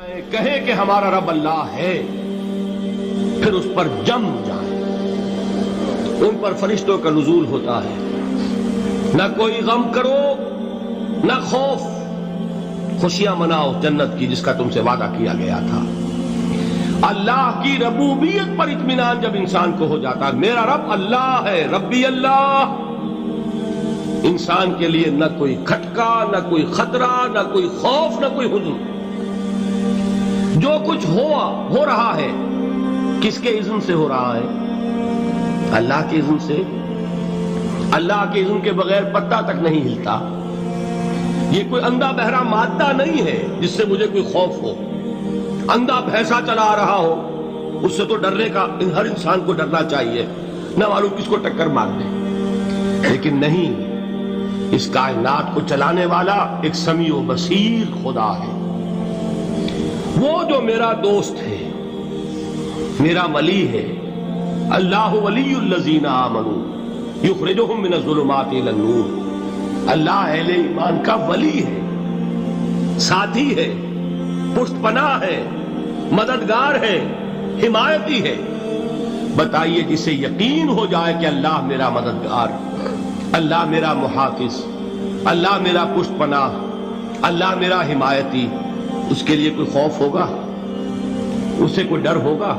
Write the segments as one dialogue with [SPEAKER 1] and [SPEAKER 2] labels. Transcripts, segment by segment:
[SPEAKER 1] کہیں کہ ہمارا رب اللہ ہے، پھر اس پر جم جائیں، ان پر فرشتوں کا نزول ہوتا ہے، نہ کوئی غم کرو نہ خوف، خوشیاں مناؤ جنت کی جس کا تم سے وعدہ کیا گیا تھا۔ اللہ کی ربوبیت پر اطمینان جب انسان کو ہو جاتا ہے، میرا رب اللہ ہے، ربی اللہ، انسان کے لیے نہ کوئی کھٹکا، نہ کوئی خطرہ، نہ کوئی خوف، نہ کوئی حزن۔ جو کچھ ہو رہا ہے کس کے اذن سے ہو رہا ہے؟ اللہ کے اذن سے۔ اللہ کے اذن کے بغیر پتا تک نہیں ہلتا۔ یہ کوئی اندھا بہرا مادہ نہیں ہے جس سے مجھے کوئی خوف ہو۔ اندھا بھینسا چلا رہا ہو اس سے تو ڈرنے کا ہر انسان کو ڈرنا چاہیے، نہ معلوم کس کو ٹکر مار دے، لیکن نہیں، اس کائنات کو چلانے والا ایک سمیع و بصیر خدا ہے۔ وہ جو میرا دوست ہے، میرا ولی ہے، اللہ ولی الذین آمنوا یخرجہم من الظلمات الی النور، اللہ اہل ایمان کا ولی ہے، ساتھی ہے، پشت پناہ ہے، مددگار ہے، حمایتی ہے۔ بتائیے جسے یقین ہو جائے کہ اللہ میرا مددگار، اللہ میرا محافظ، اللہ میرا پشت پناہ، اللہ میرا حمایتی، اس کے لیے کوئی خوف ہوگا؟ اسے کوئی ڈر ہوگا؟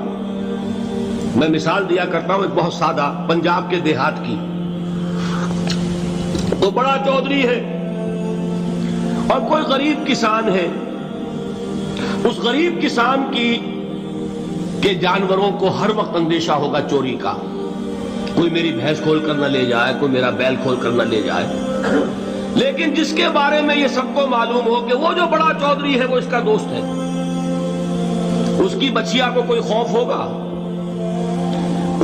[SPEAKER 1] میں مثال دیا کرتا ہوں ایک بہت سادہ، پنجاب کے دیہات کی۔ وہ بڑا چودھری ہے اور کوئی غریب کسان ہے۔ اس غریب کسان کے جانوروں کو ہر وقت اندیشہ ہوگا چوری کا، کوئی میری بھینس کھول کر نہ لے جائے، کوئی میرا بیل کھول کر نہ لے جائے۔ لیکن جس کے بارے میں یہ سب کو معلوم ہو کہ وہ جو بڑا چودھری ہے وہ اس کا دوست ہے، اس کی بچیا کو کوئی خوف ہوگا؟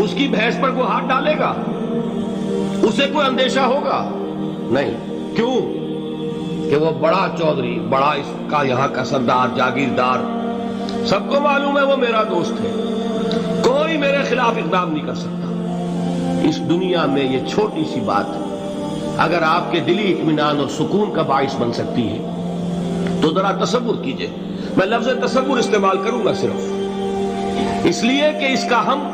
[SPEAKER 1] اس کی بھینس پر کوئی ہاتھ ڈالے گا؟ اسے کوئی اندیشہ ہوگا؟ نہیں۔ کیوں؟ کہ وہ بڑا چودھری، بڑا اس کا یہاں کا سردار، جاگیردار، سب کو معلوم ہے وہ میرا دوست ہے، کوئی میرے خلاف اقدام نہیں کر سکتا۔ اس دنیا میں یہ چھوٹی سی بات اگر آپ کے دلی اطمینان اور سکون کا باعث بن سکتی ہے تو ذرا تصور کیجئے۔ میں لفظ تصور استعمال کروں گا صرف اس لیے کہ اس کا ہم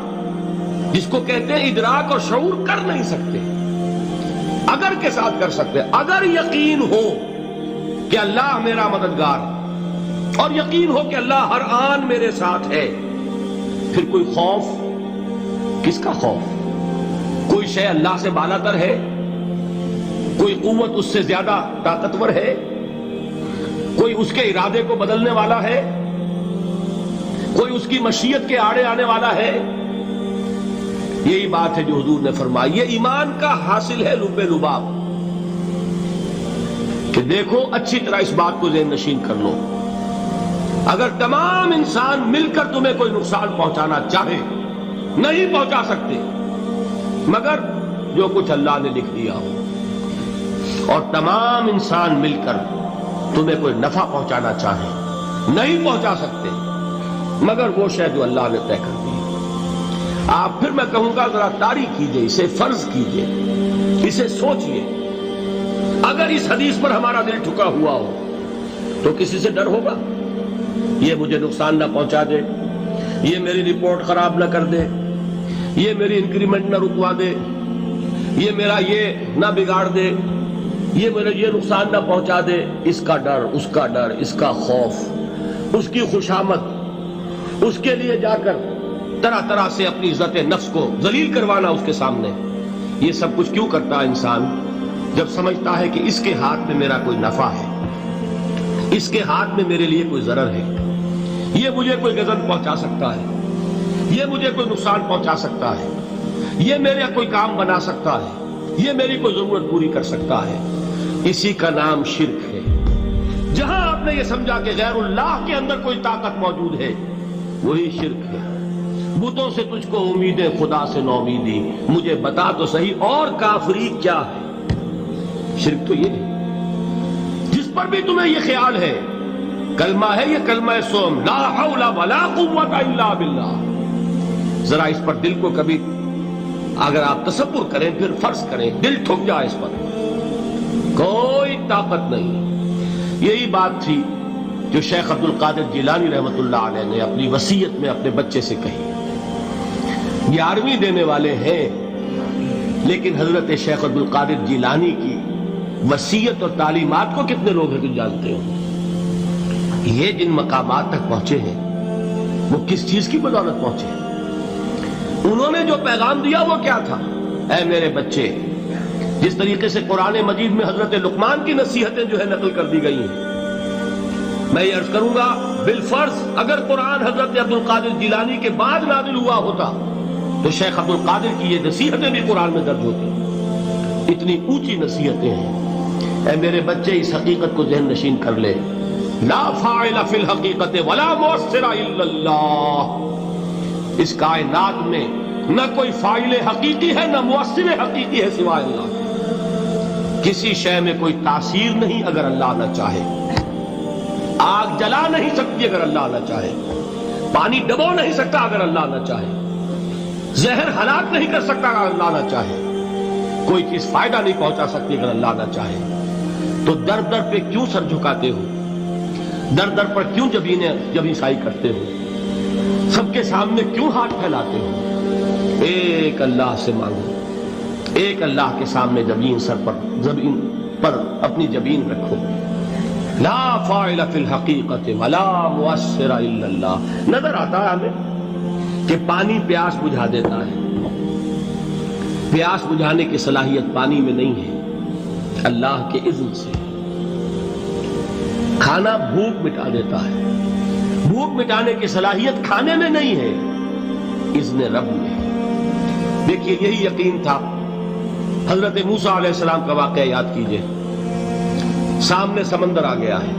[SPEAKER 1] جس کو کہتے ہیں ادراک اور شعور کر نہیں سکتے، اگر کے ساتھ کر سکتے۔ اگر یقین ہو کہ اللہ میرا مددگار اور یقین ہو کہ اللہ ہر آن میرے ساتھ ہے، پھر کوئی خوف، کس کا خوف؟ کوئی شے اللہ سے بالا تر ہے؟ کوئی قوت اس سے زیادہ طاقتور ہے؟ کوئی اس کے ارادے کو بدلنے والا ہے؟ کوئی اس کی مشیت کے آڑے آنے والا ہے؟ یہی بات ہے جو حضور نے فرمائی۔ یہ ایمان کا حاصل ہے لب لباب، کہ دیکھو اچھی طرح اس بات کو ذہن نشین کر لو، اگر تمام انسان مل کر تمہیں کوئی نقصان پہنچانا چاہے نہیں پہنچا سکتے، مگر جو کچھ اللہ نے لکھ دیا ہو، اور تمام انسان مل کر تمہیں کوئی نفع پہنچانا چاہے نہیں پہنچا سکتے، مگر وہ شے جو اللہ نے طے کر دی۔ آپ پھر میں کہوں گا ذرا طاری کیجئے، اسے فرض کیجئے، اسے سوچئے۔ اگر اس حدیث پر ہمارا دل ٹھکا ہوا ہو تو کسی سے ڈر ہوگا؟ یہ مجھے نقصان نہ پہنچا دے، یہ میری رپورٹ خراب نہ کر دے، یہ میری انکریمنٹ نہ رکوا دے، یہ میرا یہ نہ بگاڑ دے، یہ میرا یہ نقصان نہ پہنچا دے۔ اس کا ڈر، اس کا ڈر، اس کا خوف، اس کی خوشامد، اس کے لیے جا کر طرح طرح سے اپنی عزت نفس کو ذلیل کروانا اس کے سامنے، یہ سب کچھ کیوں کرتا ہے انسان؟ جب سمجھتا ہے کہ اس کے ہاتھ میں میرا کوئی نفع ہے، اس کے ہاتھ میں میرے لیے کوئی ضرر ہے، یہ مجھے کوئی غضب پہنچا سکتا ہے، یہ مجھے کوئی نقصان پہنچا سکتا ہے، یہ میرا کوئی کام بنا سکتا ہے، یہ میری کوئی ضرورت پوری کر سکتا ہے، اسی کا نام شرک ہے۔ جہاں آپ نے یہ سمجھا کہ غیر اللہ کے اندر کوئی طاقت موجود ہے، وہی شرک ہے۔ بتوں سے تجھ کو امیدیں، خدا سے نومیدی، مجھے بتا تو صحیح اور کافری کیا ہے؟ شرک تو یہ ہے۔ جس پر بھی تمہیں یہ خیال ہے، کلمہ ہے یہ کلمہ سوم، لا حول ولا قوت الا باللہ، ذرا اس پر دل کو کبھی اگر آپ تصور کریں، پھر فرض کریں، دل ٹھک جائے اس پر، کوئی طاقت نہیں۔ یہی بات تھی جو شیخ عبد القادر جیلانی رحمۃ اللہ علیہ نے اپنی وصیت میں اپنے بچے سے کہی. 11ویں دینے والے ہیں، لیکن حضرت شیخ عبد القادر جیلانی کی وصیت اور تعلیمات کو کتنے لوگ ہیں تم جانتے ہو؟ یہ جن مقامات تک پہنچے ہیں وہ کس چیز کی بدولت پہنچے ہیں؟ انہوں نے جو پیغام دیا وہ کیا تھا؟ اے میرے بچے، جس طریقے سے قرآن مجید میں حضرت لقمان کی نصیحتیں جو ہے نقل کر دی گئی ہیں، میں یہ عرض کروں گا بالفرض اگر قرآن حضرت عبد القادر جیلانی کے بعد نازل ہوا ہوتا تو شیخ عبد القادر کی یہ نصیحتیں بھی قرآن میں درج ہوتی. اتنی اونچی نصیحتیں ہیں. اے میرے بچے، اس حقیقت کو ذہن نشین کر لے، لا فاعل فی الحقیقت ولا مؤثر الا اللہ. اس کائنات میں نہ کوئی فاعل حقیقی ہے نہ مؤثر حقیقی ہے سوائے اللہ. کسی شے میں کوئی تاثیر نہیں اگر اللہ نہ چاہے. آگ جلا نہیں سکتی اگر اللہ نہ چاہے. پانی ڈبو نہیں سکتا اگر اللہ نہ چاہے. زہر ہلاک نہیں کر سکتا اگر اللہ نہ چاہے. کوئی چیز فائدہ نہیں پہنچا سکتی اگر اللہ نہ چاہے. تو در در پہ کیوں سر جھکاتے ہو؟ در در پر کیوں جبیں سائی کرتے ہو؟ سب کے سامنے کیوں ہاتھ پھیلاتے ہو؟ ایک اللہ سے مانگو. ایک اللہ کے سامنے زمین پر اپنی جبین رکھو. لا فاعل فی الحقیقت ولا مؤثر الا اللہ. نظر آتا ہے ہمیں کہ پانی پیاس بجھا دیتا ہے. پیاس بجھانے کی صلاحیت پانی میں نہیں ہے، اللہ کے اذن سے. کھانا بھوک مٹا دیتا ہے. بھوک مٹانے کی صلاحیت کھانے میں نہیں ہے، اذن رب میں. دیکھیے یہی یقین تھا. حضرت موسیٰ علیہ السلام کا واقعہ یاد کیجئے. سامنے سمندر آ گیا ہے.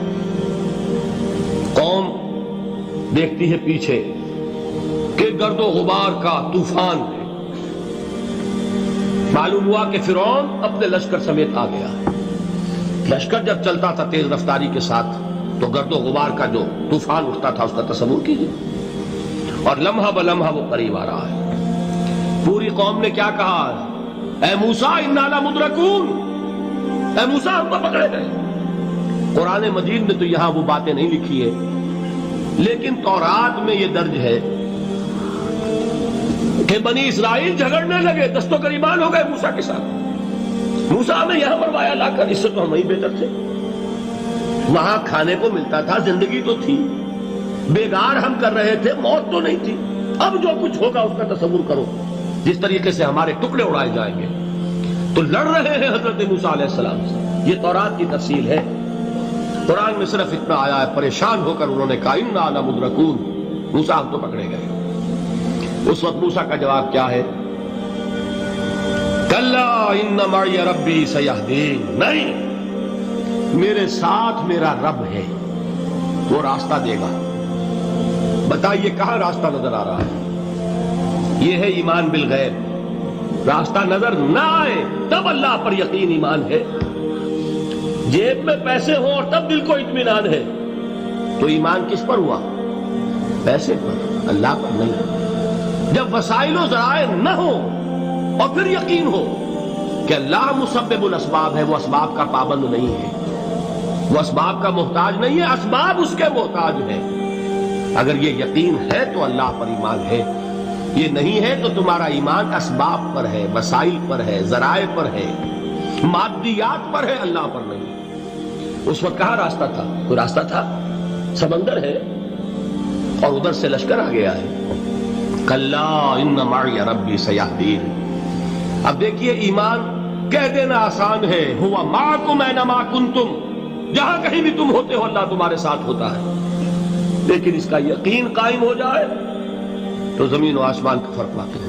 [SPEAKER 1] قوم دیکھتی ہے پیچھے کہ گرد و غبار کا طوفان ہے. معلوم ہوا کہ فرعون اپنے لشکر سمیت آ گیا. لشکر جب چلتا تھا تیز رفتاری کے ساتھ تو گرد و غبار کا جو طوفان اٹھتا تھا اس کا تصور کیجیے. اور لمحہ بلمحہ وہ قریب آ رہا ہے. پوری قوم نے کیا کہا؟ اے موسیٰ انا لمدرکون. اے موسیٰ ہم کو پکڑے گئے. قرآن مجید میں تو یہاں وہ باتیں نہیں لکھی ہے، لیکن تورات میں یہ درج ہے کہ بنی اسرائیل جھگڑنے لگے، دست و گریبان ہو گئے موسیٰ کے ساتھ. موسیٰ ہمیں یہاں مروایا لا کر، اس سے تو ہم ہی بہتر تھے. وہاں کھانے کو ملتا تھا، زندگی تو تھی. بیگار ہم کر رہے تھے، موت تو نہیں تھی. اب جو کچھ ہوگا اس کا تصور کرو، جس طریقے سے ہمارے ٹکڑے اڑائے جائیں گے. تو لڑ رہے ہیں حضرت موسیٰ علیہ السلام سے. یہ تورات کی تفصیل ہے. قرآن میں صرف اتنا آیا ہے، پریشان ہو کر انہوں نے کہا انا لمدرکون. موسیٰ ہم تو پکڑے گئے. اس وقت موسیٰ کا جواب کیا ہے؟ کلا ان معی ربی سیہدین. نہیں، میرے ساتھ میرا رب ہے، وہ راستہ دے گا. بتائیے کہاں راستہ نظر آ رہا ہے؟ یہ ہے ایمان بالغیب. راستہ نظر نہ آئے تب اللہ پر یقین ایمان ہے. جیب میں پیسے ہوں اور تب دل کو اطمینان ہے تو ایمان کس پر ہوا؟ پیسے پر، اللہ پر نہیں. جب وسائل و ذرائع نہ ہو اور پھر یقین ہو کہ اللہ مسبب الاسباب ہے، وہ اسباب کا پابند نہیں ہے، وہ اسباب کا محتاج نہیں ہے، اسباب اس کے محتاج ہیں. اگر یہ یقین ہے تو اللہ پر ایمان ہے. یہ نہیں ہے تو تمہارا ایمان اسباب پر ہے، وسائل پر ہے، ذرائع پر ہے، مادیات پر ہے، اللہ پر نہیں. اس وقت کہاں راستہ تھا؟ کوئی راستہ تھا؟ سمندر ہے اور ادھر سے لشکر آ گیا ہے. کلا ان معی ربی سیہدین. اب دیکھیے ایمان کہہ دینا آسان ہے، ہوا معکم اینما کنتم. جہاں کہیں بھی تم ہوتے ہو اللہ تمہارے ساتھ ہوتا ہے. لیکن اس کا یقین قائم ہو جائے تو زمین و آسمان کا فرق واقع ہے.